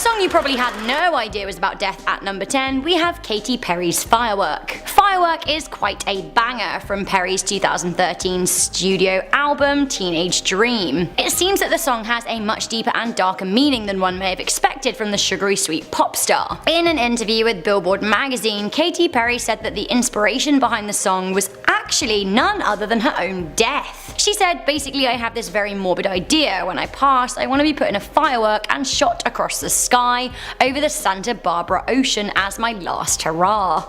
song you probably had no idea was about death at number 10, we have Katy Perry's Firework. Firework is quite a banger from Perry's 2013 studio album Teenage Dream. It seems that the song has a much deeper and darker meaning than one may have expected from the sugary sweet pop star. In an interview with Billboard magazine, Katy Perry said that the inspiration behind the song was actually none other than her own death. She said, basically, I have this very morbid idea. When I pass, I want to be put in a firework and shot across the sky over the Santa Barbara ocean as my last hurrah.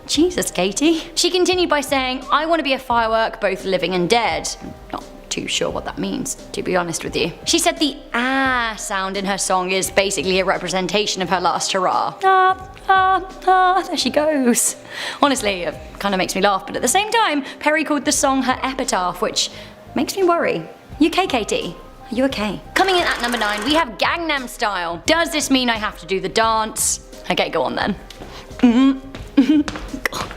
Jesus, Katy. She continued by saying, I want to be a firework both living and dead. Not too sure what that means, to be honest with you. She said the ah sound in her song is basically a representation of her last hurrah. There she goes. Honestly, it kind of makes me laugh, but at the same time, Perry called the song her epitaph, which makes me worry. You okay, Katy? Are you okay? Coming in at number 9, we have Gangnam Style. Does this mean I have to do the dance? Okay, go on then. God.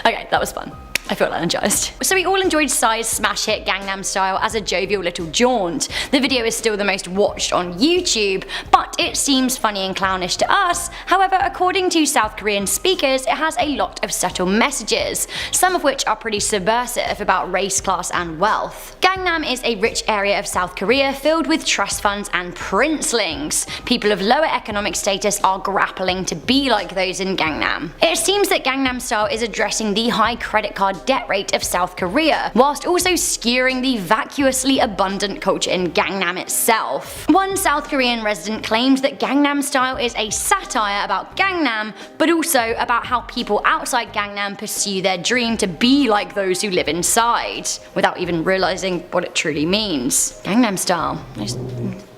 Okay, that was fun. I feel energized. So we all enjoyed Psy's smash hit Gangnam Style as a jovial little jaunt. The video is still the most watched on YouTube, but it seems funny and clownish to us. However, according to South Korean speakers, it has a lot of subtle messages, some of which are pretty subversive about race, class and wealth. Gangnam is a rich area of South Korea filled with trust funds and princelings. People of lower economic status are grappling to be like those in Gangnam. It seems that Gangnam Style is addressing the high credit card debt rate of South Korea, whilst also skewering the vacuously abundant culture in Gangnam itself. One South Korean resident claimed that Gangnam Style is a satire about Gangnam, but also about how people outside Gangnam pursue their dream to be like those who live inside, without even realizing what it truly means. Gangnam Style. Just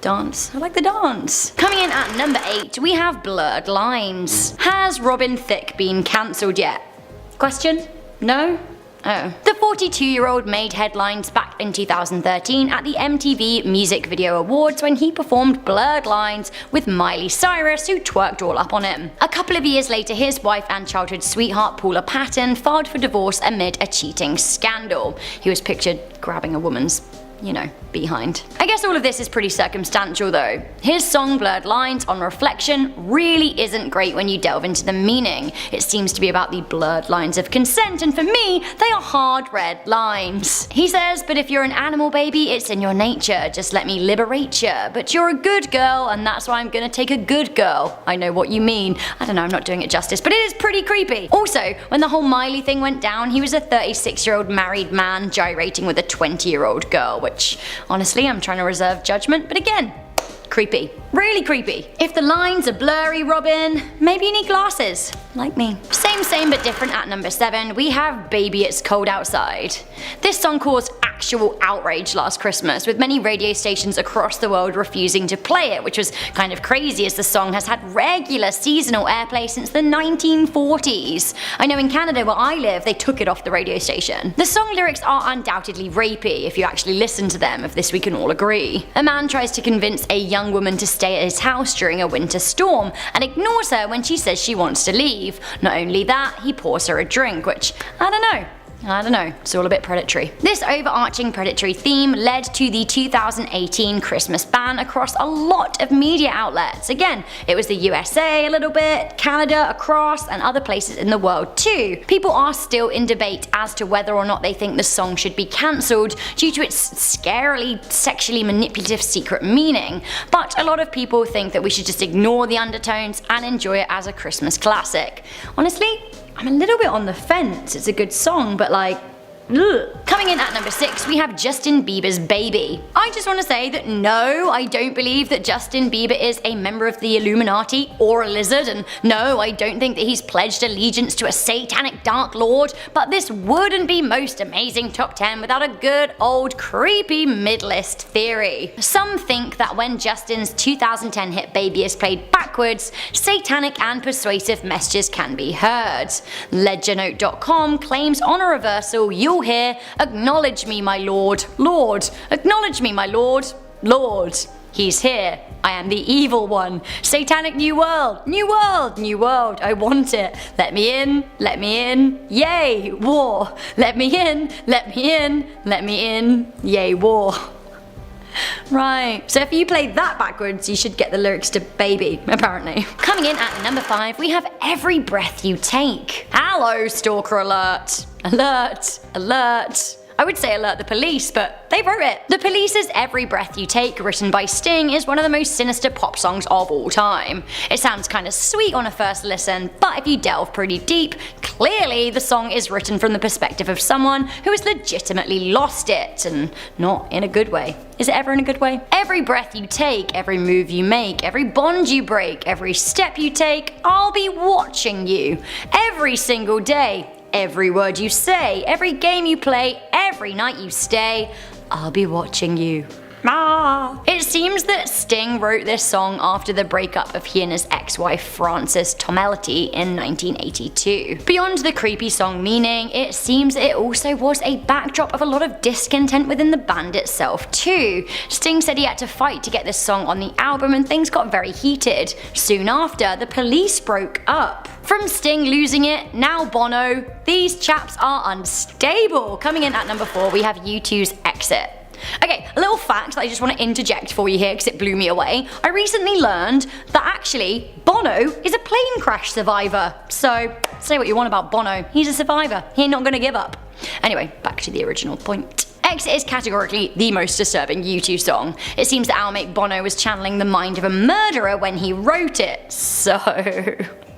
dance. I like the dance. Coming in at number 8, we have Blurred Lines. Has Robin Thicke been cancelled yet? Question? No? Oh. The 42-year-old made headlines back in 2013 at the MTV Music Video Awards when he performed Blurred Lines with Miley Cyrus, who twerked all up on him. A couple of years later, his wife and childhood sweetheart Paula Patton filed for divorce amid a cheating scandal. He was pictured grabbing a woman's, behind. I guess all of this is pretty circumstantial though. His song Blurred Lines, on reflection, really isn't great when you delve into the meaning. It seems to be about the blurred lines of consent, and for me, they are hard red lines. He says, but if you're an animal baby, it's in your nature, just let me liberate you. But you're a good girl, and that's why I'm gonna take a good girl. I know what you mean. I don't know, I'm not doing it justice, but it is pretty creepy. Also, when the whole Miley thing went down, he was a 36-year-old married man gyrating with a 20-year-old girl, which honestly, I'm trying to reserve judgment, but again, creepy. Really creepy. If the lines are blurry, Robin, maybe you need glasses, like me. Same but different at number 7, we have Baby It's Cold Outside. This song caused actual outrage last Christmas, with many radio stations across the world refusing to play it, which was kind of crazy as the song has had regular seasonal airplay since the 1940s. I know in Canada where I live, they took it off the radio station. The song lyrics are undoubtedly rapey if you actually listen to them, of this we can all agree. A man tries to convince a young woman to stay at his house during a winter storm and ignores her when she says she wants to leave. Not only that, he pours her a drink, which, I don't know, it's all a bit predatory. This overarching predatory theme led to the 2018 Christmas ban across a lot of media outlets. Again, it was the USA a little bit, Canada, across, and other places in the world too. People are still in debate as to whether or not they think the song should be cancelled due to its scarily sexually manipulative secret meaning, but a lot of people think that we should just ignore the undertones and enjoy it as a Christmas classic. Honestly, I'm a little bit on the fence. It's a good song, but like, ugh. Coming in at number 6, we have Justin Bieber's Baby. I just want to say that no, I don't believe that Justin Bieber is a member of the Illuminati or a lizard, and no, I don't think that he's pledged allegiance to a satanic dark lord, but this wouldn't be most amazing top 10 without a good old creepy mid-list theory. Some think that when Justin's 2010 hit Baby is played backwards, satanic and persuasive messages can be heard. Ledgernote.com claims on a reversal you'll hear, "Acknowledge me, my lord, lord, acknowledge me, my lord, lord. He's here. I am the evil one. Satanic new world, new world, new world. I want it. Let me in, let me in. Yay, war. Let me in, let me in, let me in. Yay, war." Right, so if you play that backwards, you should get the lyrics to Baby, apparently. Coming in at number 5, we have Every Breath You Take. Hello, stalker alert. Alert, alert. I would say alert the police, but they wrote it. The Police's Every Breath You Take, written by Sting, is one of the most sinister pop songs of all time. It sounds kinda sweet on a first listen, but if you delve pretty deep, clearly the song is written from the perspective of someone who has legitimately lost it, and not in a good way. Is it ever in a good way? Every breath you take, every move you make, every bond you break, every step you take, I'll be watching you. Every single day. Every word you say, every game you play, every night you stay, I'll be watching you. Ah. It seems that Sting wrote this song after the breakup of he and his ex-wife Frances Tomelty in 1982. Beyond the creepy song meaning, it seems it also was a backdrop of a lot of discontent within the band itself too. Sting said he had to fight to get this song on the album and things got very heated. Soon after, the Police broke up. From Sting losing it, now Bono, these chaps are unstable. Coming in at number 4, we have U2's Exit. Okay, a little fact that I just want to interject for you here because it blew me away. I recently learned that actually Bono is a plane crash survivor. So, say what you want about Bono, he's a survivor. He ain't not gonna give up. Anyway, back to the original point. Exit is categorically the most disturbing U2 song. It seems that our mate Bono was channeling the mind of a murderer when he wrote it, so...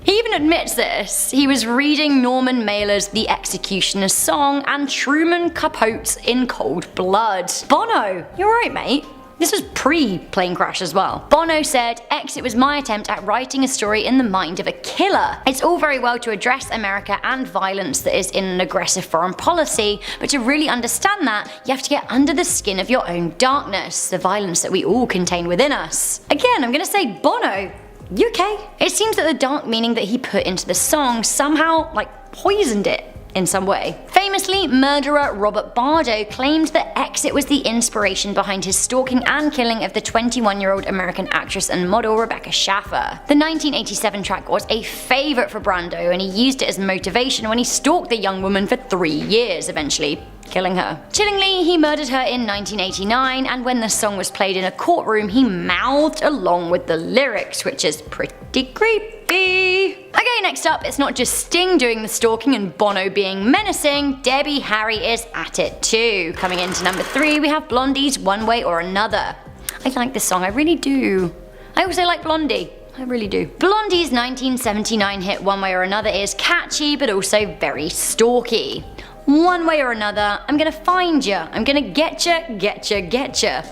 He even admits this. He was reading Norman Mailer's The Executioner's Song and Truman Capote's In Cold Blood. Bono, you're right, mate. This was pre-plane crash as well. Bono said, Exit was my attempt at writing a story in the mind of a killer. It's all very well to address America and violence that is in an aggressive foreign policy, but to really understand that, you have to get under the skin of your own darkness, the violence that we all contain within us. Again, I'm gonna say Bono. You okay? It seems that the dark meaning that he put into the song somehow, poisoned it in some way. Famously, murderer Robert Bardo claimed that Exit was the inspiration behind his stalking and killing of the 21-year-old American actress and model Rebecca Schaffer. The 1987 track was a favourite for Brando, and he used it as motivation when he stalked the young woman for 3 years, eventually killing her. Chillingly, he murdered her in 1989, and when the song was played in a courtroom, he mouthed along with the lyrics, which is pretty creepy. Okay, next up, it's not just Sting doing the stalking and Bono being menacing, Debbie Harry is at it too. Coming into number 3, we have Blondie's One Way or Another. I like this song, I really do. I also like Blondie. I really do. Blondie's 1979 hit One Way or Another is catchy, but also very stalky. One way or another, I'm gonna find ya, I'm gonna getcha. And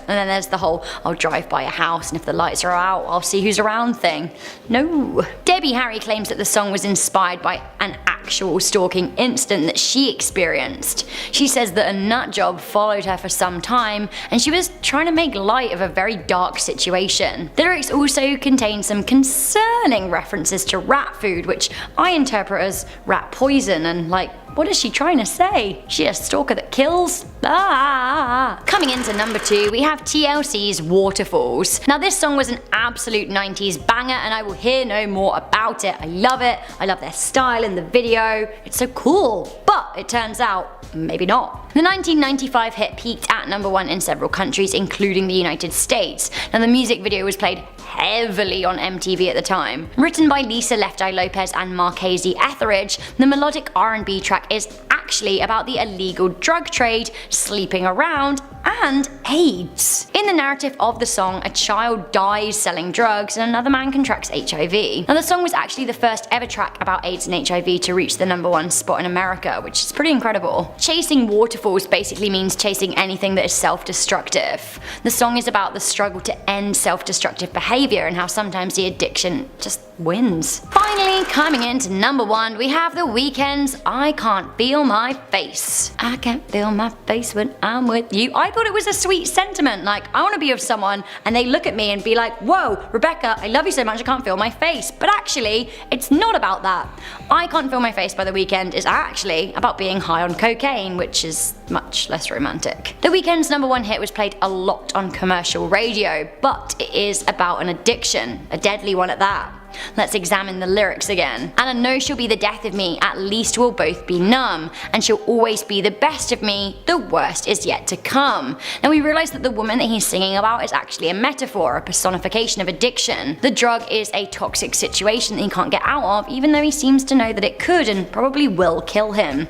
then there's the whole, I'll drive by a house and if the lights are out, I'll see who's around thing. No. Debbie Harry claims that the song was inspired by an actual stalking incident that she experienced. She says that a nut job followed her for some time and she was trying to make light of a very dark situation. The lyrics also contain some concerning references to rat food, which I interpret as rat poison, and what is she trying to say? She a stalker that kills? Ah! Coming into number 2, we have TLC's Waterfalls. Now this song was an absolute 90s banger and I will hear no more about it. I love it. I love their style in the video. It's so cool. But it turns out, maybe not. The 1995 hit peaked at number 1 in several countries, including the United States. Now the music video was played heavily on MTV at the time. Written by Lisa Left Eye Lopez and Marchese Etheridge, the melodic R&B track is actually about the illegal drug trade, sleeping around, and AIDS. In the narrative of the song, a child dies selling drugs and another man contracts HIV. Now the song was actually the first ever track about AIDS and HIV to reach the number 1 spot in America, which is pretty incredible. Chasing waterfalls basically means chasing anything that is self-destructive. The song is about the struggle to end self-destructive behavior and how sometimes the addiction just wins. Finally, coming into number 1, we have The Weeknd's I Can't Feel My Face. I can't feel my face when I'm with you. I thought it was a sweet sentiment, I want to be with someone and they look at me and be like, whoa, Rebecca, I love you so much I can't feel my face. But actually, it's not about that. I Can't Feel My Face by The Weeknd is actually about being high on cocaine, which is much less romantic. The Weeknd's number 1 hit was played a lot on commercial radio, but it is about an addiction, a deadly one at that. Let's examine the lyrics again. And I know she'll be the death of me, at least we'll both be numb. And she'll always be the best of me, the worst is yet to come. Now we realise that the woman that he's singing about is actually a metaphor, a personification of addiction. The drug is a toxic situation that he can't get out of, even though he seems to know that it could and probably will kill him.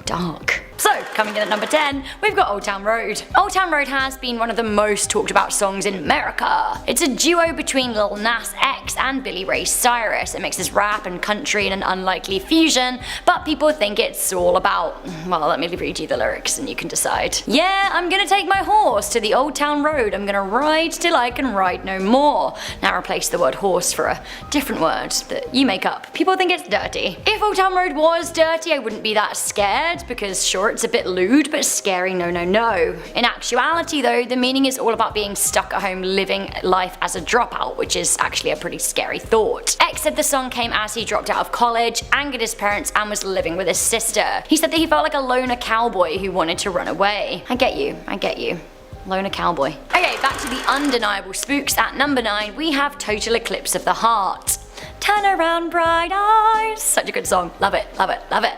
Dark. So, coming in at number 10, we've got Old Town Road. Old Town Road has been one of the most talked about songs in America. It's a duo between Lil Nas X and Billy Ray Cyrus. It mixes rap and country in an unlikely fusion, but people think it's all about, well, let me read you the lyrics and you can decide. Yeah, I'm gonna take my horse to the Old Town Road. I'm gonna ride till I can ride no more. Now replace the word horse for a different word that you make up. People think it's dirty. If Old Town Road was dirty, I wouldn't be that scared, because sure, it's a bit lewd, but scary no. In actuality though, the meaning is all about being stuck at home living life as a dropout, which is actually a pretty scary thought. X said the song came as he dropped out of college, angered his parents, and was living with his sister. He said that he felt like a loner cowboy who wanted to run away. I get you. Loner cowboy. Okay, back to the undeniable spooks. At number 9, we have Total Eclipse of the Heart. Turn around bright eyes. Such a good song. Love it.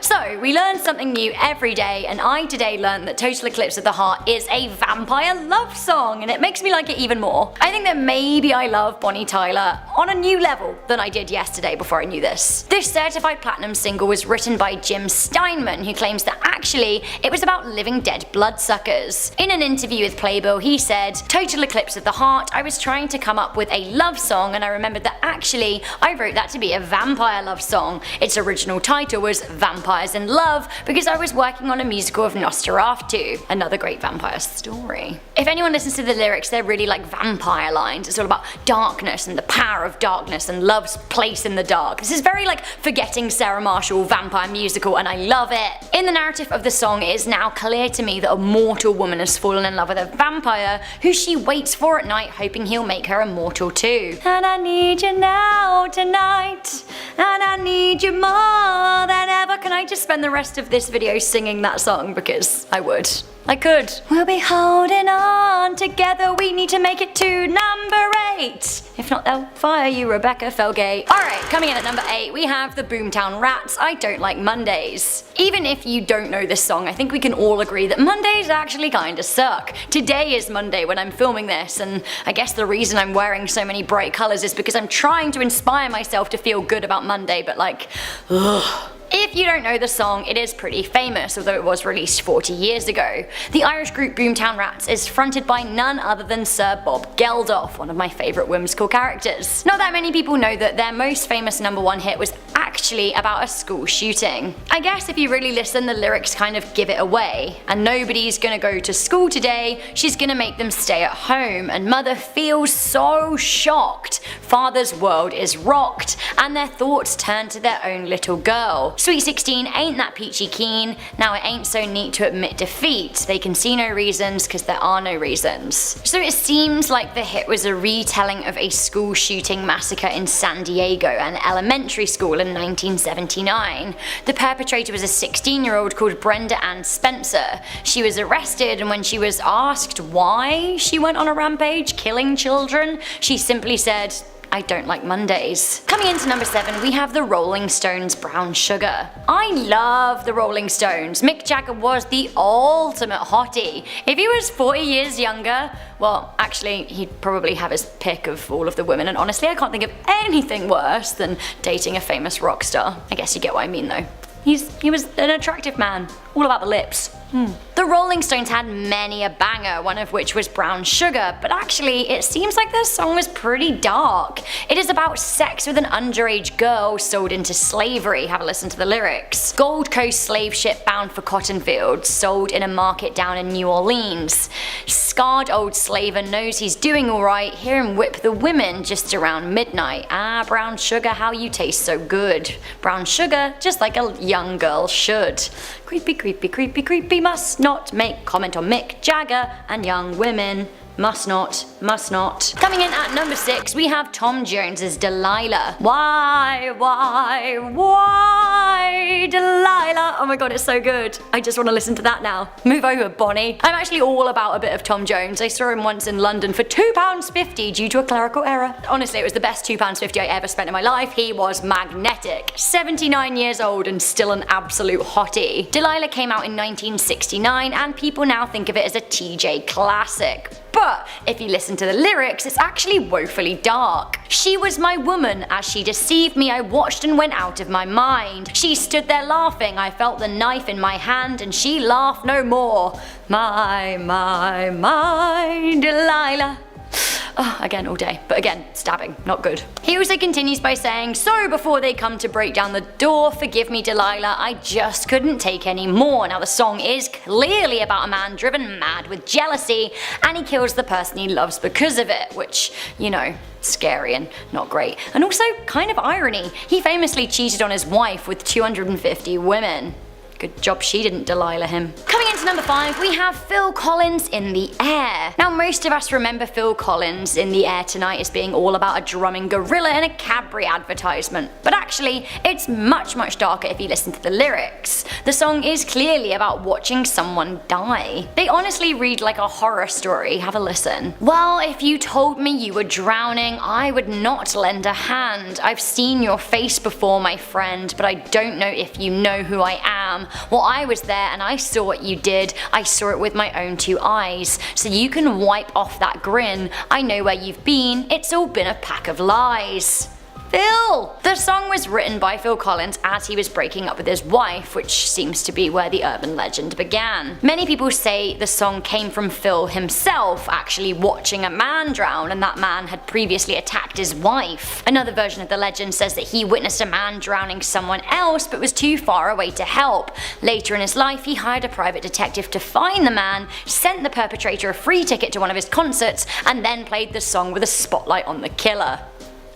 So, we learn something new every day, and I today learned that Total Eclipse of the Heart is a vampire love song, and it makes me like it even more. I think that maybe I love Bonnie Tyler on a new level than I did yesterday before I knew this. This certified platinum single was written by Jim Steinman, who claims that actually it was about living dead bloodsuckers. In an interview with Playbill, he said, Total Eclipse of the Heart, I was trying to come up with a love song, and I remembered that actually I wrote that to be a vampire love song. Its original title was Vampires in Love because I was working on a musical of Nosferatu, another great vampire story. If anyone listens to the lyrics, they're really like vampire lines. It's all about darkness and the power of darkness and love's place in the dark. This is very like Forgetting Sarah Marshall vampire musical, and I love it. In the narrative of the song, it is now clear to me that a mortal woman has fallen in love with a vampire who she waits for at night, hoping he'll make her immortal too. And I need you now tonight, and I need you more than ever. Can I just spend the rest of this video singing that song, because I would. I could. We'll be holding on together, we need to make it to number 8. If not, they'll fire you, Rebecca Felgate. Alright, coming in at number 8, we have the Boomtown Rats, I Don't Like Mondays. Even if you don't know this song, I think we can all agree that Mondays actually kinda suck. Today is Monday when I'm filming this, and I guess the reason I'm wearing so many bright colours is because I'm trying to inspire myself to feel good about Monday, but like, ugh. If you don't know the song, it is pretty famous, although it was released 40 years ago. The Irish group Boomtown Rats is fronted by none other than Sir Bob Geldof, one of my favourite whimsical characters. Not that many people know that their most famous #1 hit was actually about a school shooting. I guess if you really listen, the lyrics kind of give it away. And nobody's gonna go to school today, she's gonna make them stay at home, and mother feels so shocked. Father's world is rocked, and their thoughts turn to their own little girl. Sweet 16 ain't that peachy keen, now it ain't so neat to admit defeat. They can see no reasons cause there are no reasons. So it seems like the hit was a retelling of a school shooting massacre in San Diego, an elementary school in 1979. The perpetrator was a 16-year-old called Brenda Ann Spencer. She was arrested, and when she was asked why she went on a rampage killing children, she simply said, I don't like Mondays. Coming into number 7, we have the Rolling Stones' Brown Sugar. I love the Rolling Stones. Mick Jagger was the ultimate hottie. If he was 40 years younger, well, actually, he'd probably have his pick of all of the women, and honestly, I can't think of anything worse than dating a famous rock star. I guess you get what I mean though. He was an attractive man, all about the lips. The Rolling Stones had many a banger, one of which was Brown Sugar, but actually it seems like this song was pretty dark. It is about sex with an underage girl sold into slavery. Have a listen to the lyrics. Gold Coast slave ship bound for cotton fields, sold in a market down in New Orleans. Scarred old slaver knows he's doing alright, hear him whip the women just around midnight. Ah, brown sugar, how you taste so good. Brown sugar, just like a young girl should. Creepy, creepy, creepy, creepy, must not make comment on Mick Jagger and young women. Must not, must not. Coming in at number 6, we have Tom Jones's Delilah. Why, Delilah? Oh my god, it's so good. I just want to listen to that now. Move over, Bonnie. I'm actually all about a bit of Tom Jones. I saw him once in London for £2.50 due to a clerical error. Honestly, it was the best £2.50 I ever spent in my life. He was magnetic. 79 years old and still an absolute hottie. Delilah came out in 1969 and people now think of it as a TJ classic. But if you listen to the lyrics, it's actually woefully dark. She was my woman, as she deceived me I watched and went out of my mind. She stood there laughing, I felt the knife in my hand and she laughed no more. My, Delilah. Oh, again all day, but again, stabbing, not good. He also continues by saying, so before they come to break down the door, forgive me Delilah, I just couldn't take any more. Now the song is clearly about a man driven mad with jealousy, and he kills the person he loves because of it, which, you know, scary and not great. And also kind of irony, he famously cheated on his wife with 250 women. Good job she didn't Delilah him. Coming into number 5, we have Phil Collins in the Air. Now most of us remember Phil Collins in the Air Tonight as being all about a drumming gorilla in a Cadbury advertisement. But actually, it's much darker if you listen to the lyrics. The song is clearly about watching someone die. They honestly read like a horror story, have a listen. Well, if you told me you were drowning, I would not lend a hand. I've seen your face before, my friend, but I don't know if you know who I am. Well, I was there and I saw what you did. I saw it with my own 2 eyes. So you can wipe off that grin. I know where you've been. It's all been a pack of lies. Phil! The song was written by Phil Collins as he was breaking up with his wife, which seems to be where the urban legend began. Many people say the song came from Phil himself actually watching a man drown, and that man had previously attacked his wife. Another version of the legend says that he witnessed a man drowning someone else but was too far away to help. Later in his life, he hired a private detective to find the man, sent the perpetrator a free ticket to one of his concerts, and then played the song with a spotlight on the killer.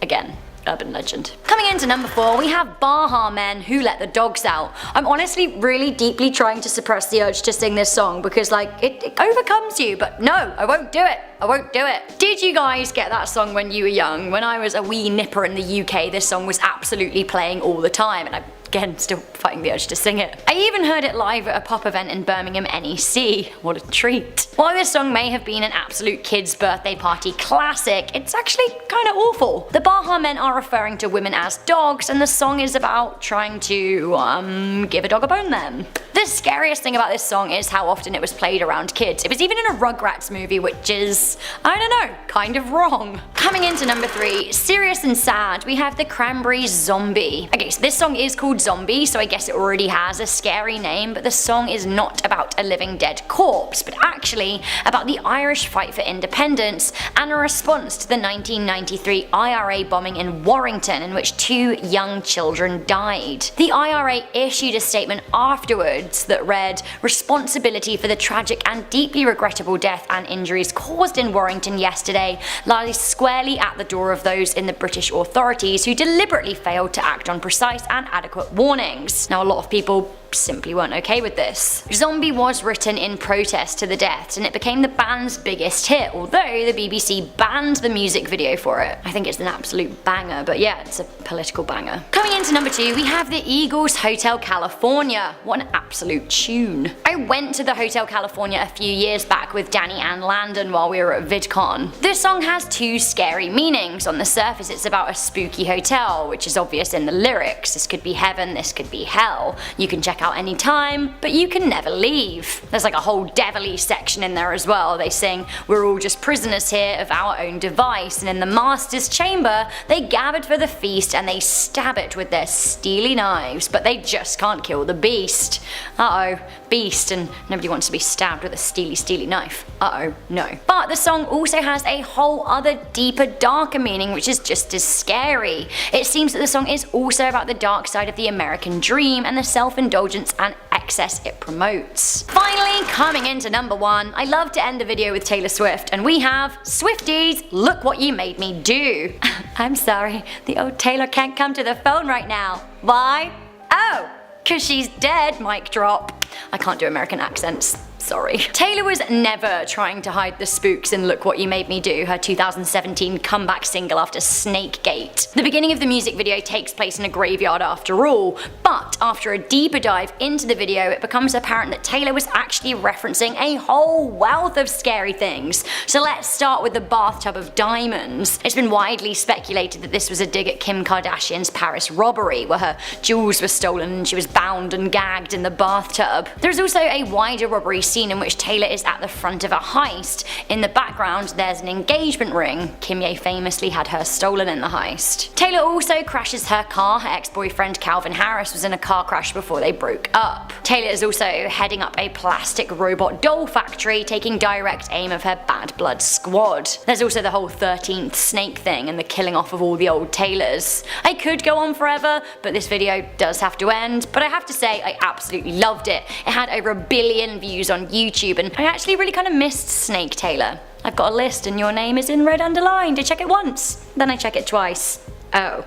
Again, urban legend. Coming into number 4, we have Baha Men, Who Let the Dogs Out. I'm honestly really deeply trying to suppress the urge to sing this song because like it overcomes you, but no, I won't do it. I won't do it. Did you guys get that song when you were young? When I was a wee nipper in the UK, this song was absolutely playing all the time, and again, still fighting the urge to sing it. I even heard it live at a pop event in Birmingham, NEC. What a treat. While this song may have been an absolute kid's birthday party classic, it's actually kinda awful. The Baha Men are referring to women as dogs, and the song is about trying to, give a dog a bone then. The scariest thing about this song is how often it was played around kids. It was even in a Rugrats movie, which is, I don't know, kind of wrong. Coming into number 3, serious and sad, we have the Cranberries' Zombie. Okay, so this song is called Zombie, so I guess it already has a scary name, but the song is not about a living dead corpse, but actually about the Irish fight for independence and a response to the 1993 IRA bombing in Warrington, in which 2 young children died. The IRA issued a statement afterwards that read, "Responsibility for the tragic and deeply regrettable death and injuries caused in Warrington yesterday lies squarely at the door of those in the British authorities who deliberately failed to act on precise and adequate warnings." Now a lot of people simply weren't okay with this. Zombie was written in protest to the deaths, and it became the band's biggest hit, although the BBC banned the music video for it. I think it's an absolute banger, but yeah, it's a political banger. Coming into number 2, we have the Eagles' Hotel California. What an absolute tune. I went to the Hotel California a few years back with Danny and Landon while we were at VidCon. This song has 2 scary meanings. On the surface, it's about a spooky hotel, which is obvious in the lyrics. This could be heaven, this could be hell. You can check out anytime, but you can never leave. There's like a whole devilly section in there as well. They sing, "We're all just prisoners here of our own device, and in the master's chamber they gathered for the feast and they stab it with their steely knives, but they just can't kill the beast." Uh-oh, beast, and nobody wants to be stabbed with a steely knife. Uh-oh, no. But the song also has a whole other deeper, darker meaning, which is just as scary. It seems that the song is also about the dark side of the American dream and the self-indulgence and excess it promotes. Finally, coming into number 1, I love to end the video with Taylor Swift, and we have Swifties, Look What You Made Me Do. I'm sorry, the old Taylor can't come to the phone right now. Why? Oh, 'cause she's dead, mic drop. I can't do American accents. Sorry. Taylor was never trying to hide the spooks in Look What You Made Me Do, her 2017 comeback single after Snakegate. The beginning of the music video takes place in a graveyard after all, but after a deeper dive into the video, it becomes apparent that Taylor was actually referencing a whole wealth of scary things. So let's start with the bathtub of diamonds. It's been widely speculated that this was a dig at Kim Kardashian's Paris robbery, where her jewels were stolen and she was bound and gagged in the bathtub. There's also a wider robbery scene in which Taylor is at the front of a heist. In the background there's an engagement ring. Kimye famously had hers stolen in the heist. Taylor also crashes her car. Her ex-boyfriend Calvin Harris was in a car crash before they broke up. Taylor is also heading up a plastic robot doll factory, taking direct aim of her Bad Blood squad. There's also the whole 13th snake thing and the killing off of all the old Taylors. I could go on forever, but this video does have to end. But I have to say, I absolutely loved it. It had over 1 billion views on YouTube, and I actually really kind of missed Snake Taylor. I've got a list and your name is in red underlined. I check it once, then I check it twice. Oh,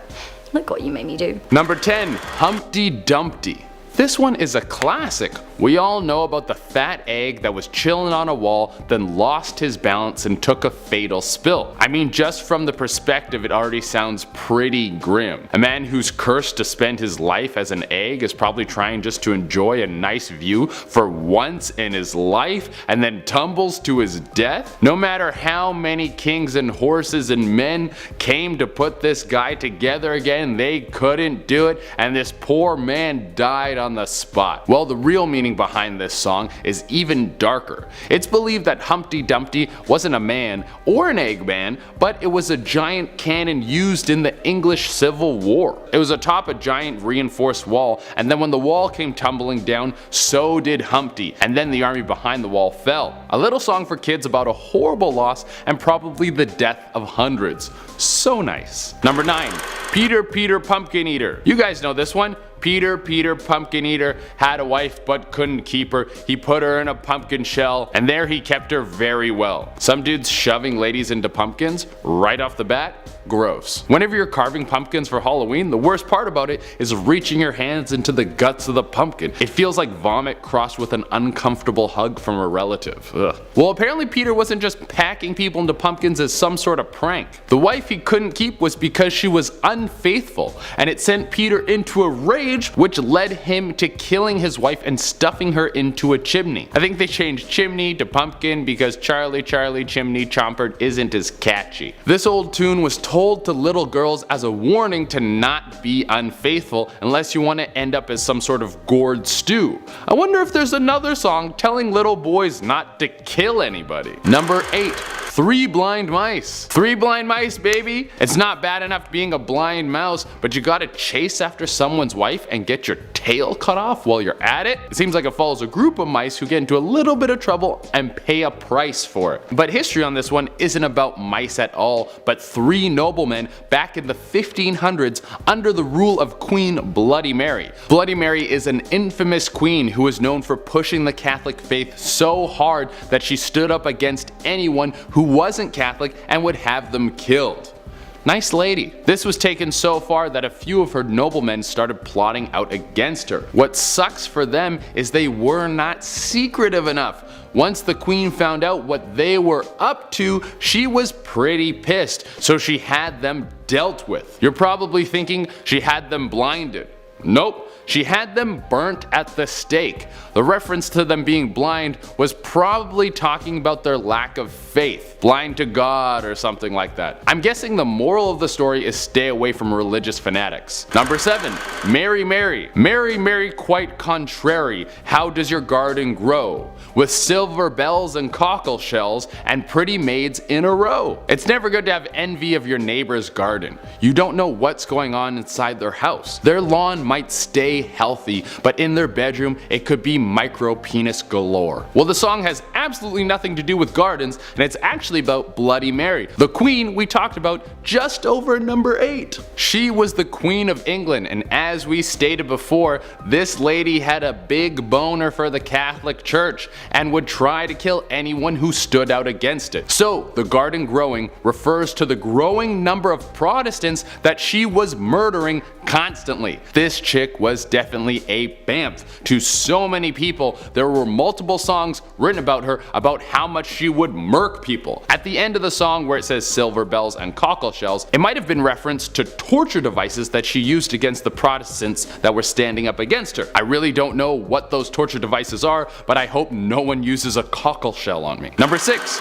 look what you made me do. Number 10. Humpty Dumpty. This one is a classic. We all know about the fat egg that was chilling on a wall, then lost his balance and took a fatal spill. I mean, just from the perspective it already sounds pretty grim. A man who's cursed to spend his life as an egg is probably trying just to enjoy a nice view for once in his life and then tumbles to his death. No matter how many kings and horses and men came to put this guy together again, they couldn't do it, and this poor man died on the spot. Well, the real meaning behind this song is even darker. It's believed that Humpty Dumpty wasn't a man or an Eggman, but it was a giant cannon used in the English Civil War. It was atop a giant reinforced wall, and then when the wall came tumbling down, so did Humpty, and then the army behind the wall fell. A little song for kids about a horrible loss and probably the death of hundreds. So nice. Number 9. Peter Peter Pumpkin Eater. You guys know this one. Peter Peter Pumpkin Eater had a wife but couldn't keep her. He put her in a pumpkin shell and there he kept her very well. Some dudes shoving ladies into pumpkins right off the bat? Gross. Whenever you're carving pumpkins for Halloween, the worst part about it is reaching your hands into the guts of the pumpkin. It feels like vomit crossed with an uncomfortable hug from a relative. Ugh. Well, apparently Peter wasn't just packing people into pumpkins as some sort of prank. The wife he couldn't keep was because she was unfaithful, and it sent Peter into a rage, which led him to killing his wife and stuffing her into a chimney. I think they changed chimney to pumpkin because Charlie Charlie Chimney Chomper isn't as catchy. This old tune was told to little girls as a warning to not be unfaithful unless you want to end up as some sort of gourd stew. I wonder if there's another song telling little boys not to kill anybody. Number 8. 3 Blind Mice. 3 blind mice, baby. It's not bad enough being a blind mouse, but you gotta chase after someone's wife and get your tail cut off while you're at it? It seems like it follows a group of mice who get into a little bit of trouble and pay a price for it. But history on this one isn't about mice at all, but 3 noblemen back in the 1500s under the rule of Queen Bloody Mary. Bloody Mary is an infamous queen who was known for pushing the Catholic faith so hard that she stood up against anyone who wasn't Catholic and would have them killed. Nice lady. This was taken so far that a few of her noblemen started plotting out against her. What sucks for them is they were not secretive enough. Once the queen found out what they were up to, she was pretty pissed, so she had them dealt with. You're probably thinking she had them blinded. Nope. She had them burnt at the stake. The reference to them being blind was probably talking about their lack of faith. Blind to God or something like that. I'm guessing the moral of the story is stay away from religious fanatics. Number 7. Mary Mary. Mary Mary quite contrary. How does your garden grow? With silver bells and cockle shells and pretty maids in a row. It's never good to have envy of your neighbor's garden. You don't know what's going on inside their house. Their lawn might stay healthy, but in their bedroom it could be micro penis galore. Well, the song has absolutely nothing to do with gardens, and it's actually about Bloody Mary, the queen we talked about just over number 8. She was the Queen of England, and as we stated before, this lady had a big boner for the Catholic Church and would try to kill anyone who stood out against it. So the garden growing refers to the growing number of Protestants that she was murdering constantly. This this chick was definitely a BAMF. To so many people, there were multiple songs written about her about how much she would murk people. At the end of the song where it says silver bells and cockle shells, it might have been reference to torture devices that she used against the Protestants that were standing up against her. I really don't know what those torture devices are, but I hope no one uses a cockle shell on me. Number 6.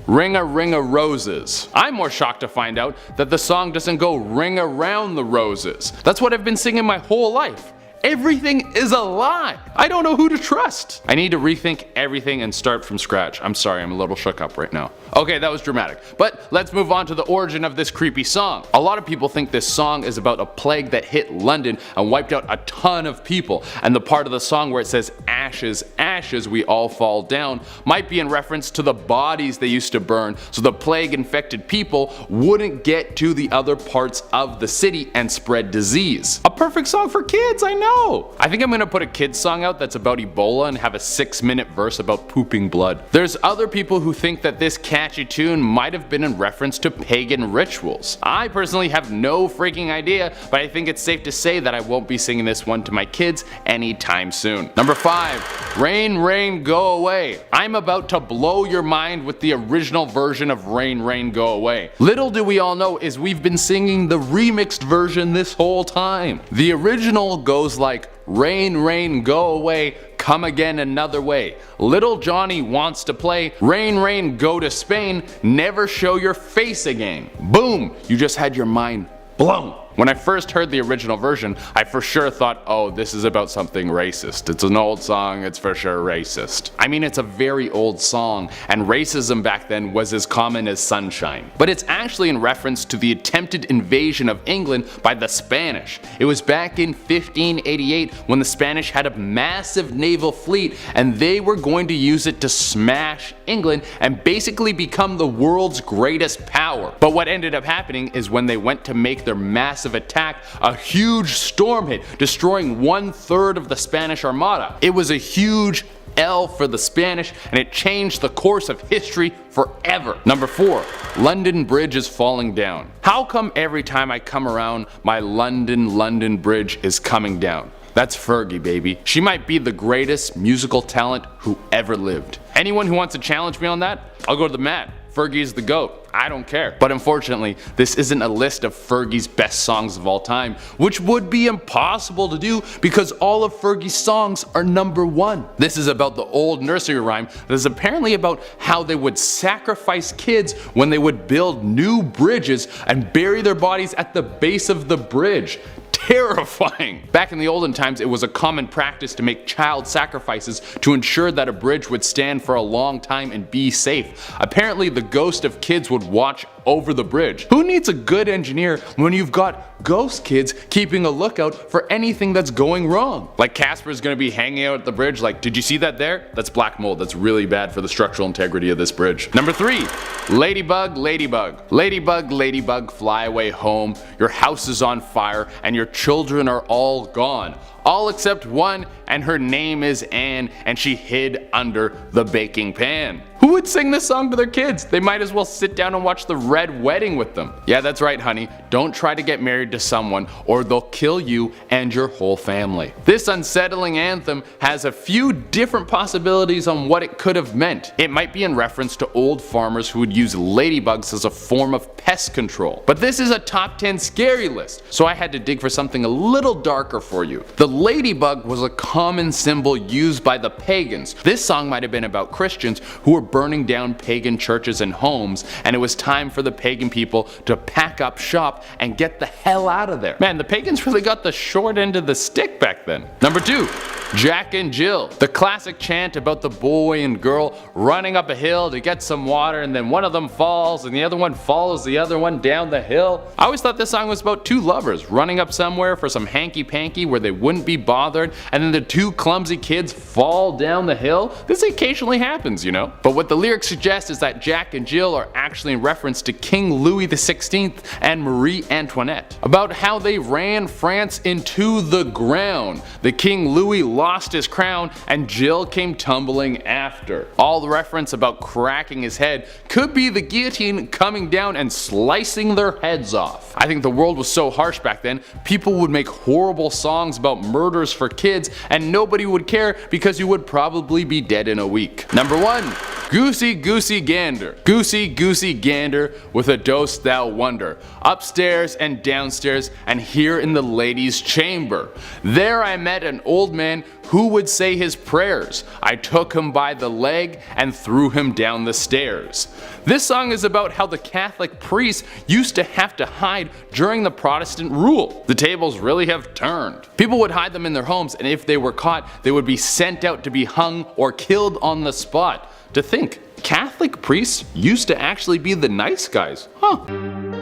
Ring a Ring a Roses. I'm more shocked to find out that the song doesn't go ring around the roses. That's what I've been singing my whole life. Everything is a lie. I don't know who to trust. I need to rethink everything and start from scratch. I'm sorry, I'm a little shook up right now. Okay, that was dramatic. But let's move on to the origin of this creepy song. A lot of people think this song is about a plague that hit London and wiped out a ton of people. And the part of the song where it says ashes, ashes, we all fall down might be in reference to the bodies they used to burn so the plague infected people wouldn't get to the other parts of the city and spread disease. A perfect song for kids, I know. I think I'm gonna put a kids song out that's about Ebola and have a 6-minute verse about pooping blood. There's other people who think that this catchy tune might have been in reference to pagan rituals. I personally have no freaking idea, but I think it's safe to say that I won't be singing this one to my kids anytime soon. Number 5. Rain Rain Go Away. I'm about to blow your mind with the original version of Rain Rain Go Away. Little do we all know is we've been singing the remixed version this whole time. The original goes like, rain, rain, go away, come again another way. Little Johnny wants to play, rain, rain, go to Spain, never show your face again. Boom, you just had your mind blown. When I first heard the original version, I for sure thought, oh, this is about something racist. It's an old song, it's for sure racist. I mean, it's a very old song, and racism back then was as common as sunshine. But it's actually in reference to the attempted invasion of England by the Spanish. It was back in 1588 when the Spanish had a massive naval fleet, and they were going to use it to smash England and basically become the world's greatest power. But what ended up happening is when they went to make their massive attack, a huge storm hit, destroying 1/3 of the Spanish Armada. It was a huge L for the Spanish, and it changed the course of history forever. Number 4. London Bridge is falling down. How come every time I come around, my London Bridge is coming down? That's Fergie, baby. She might be the greatest musical talent who ever lived. Anyone who wants to challenge me on that, I'll go to the mat. Fergie is the GOAT. I don't care. But unfortunately, this isn't a list of Fergie's best songs of all time, which would be impossible to do because all of Fergie's songs are number 1. This is about the old nursery rhyme that is apparently about how they would sacrifice kids when they would build new bridges and bury their bodies at the base of the bridge. Terrifying! Back in the olden times, it was a common practice to make child sacrifices to ensure that a bridge would stand for a long time and be safe. Apparently, the ghost of kids would watch over the bridge. Who needs a good engineer when you've got ghost kids keeping a lookout for anything that's going wrong? Like Casper's gonna be hanging out at the bridge like, did you see that there? That's black mold. That's really bad for the structural integrity of this bridge. Number 3. Ladybug, ladybug. Ladybug, ladybug, fly away home. Your house is on fire and your children are all gone. All except one, and her name is Anne, and she hid under the baking pan. Who would sing this song to their kids? They might as well sit down and watch the Red Wedding with them. Yeah, that's right, honey. Don't try to get married to someone or they'll kill you and your whole family. This unsettling anthem has a few different possibilities on what it could have meant. It might be in reference to old farmers who would use ladybugs as a form of pest control. But this is a top 10 scary list, so I had to dig for something a little darker for you. The ladybug was a common symbol used by the pagans. This song might have been about Christians who were burning down pagan churches and homes, and it was time for the pagan people to pack up shop and get the hell out of there. Man, the pagans really got the short end of the stick back then. Number 2. Jack and Jill. The classic chant about the boy and girl running up a hill to get some water, and then one of them falls and the other one follows the other one down the hill. I always thought this song was about two lovers running up somewhere for some hanky-panky where they wouldn't be bothered, and then the two clumsy kids fall down the hill. This occasionally happens, you know. But what the lyrics suggest is that Jack and Jill are actually in reference to King Louis XVI and Marie Antoinette, about how they ran France into the ground. The King Louis lost his crown and Jill came tumbling after. All the reference about cracking his head could be the guillotine coming down and slicing their heads off. I think the world was so harsh back then, people would make horrible songs about murders for kids and nobody would care because you would probably be dead in a week. Number 1. Goosey Goosey Gander. Goosey Goosey Gander, with a dose thou wonder, upstairs and downstairs and here in the ladies' chamber. There I met an old man who would say his prayers. I took him by the leg and threw him down the stairs. This song is about how the Catholic priests used to have to hide during the Protestant rule. The tables really have turned. People would hide them in their homes, and if they were caught, they would be sent out to be hung or killed on the spot. To think, Catholic priests used to actually be the nice guys, huh?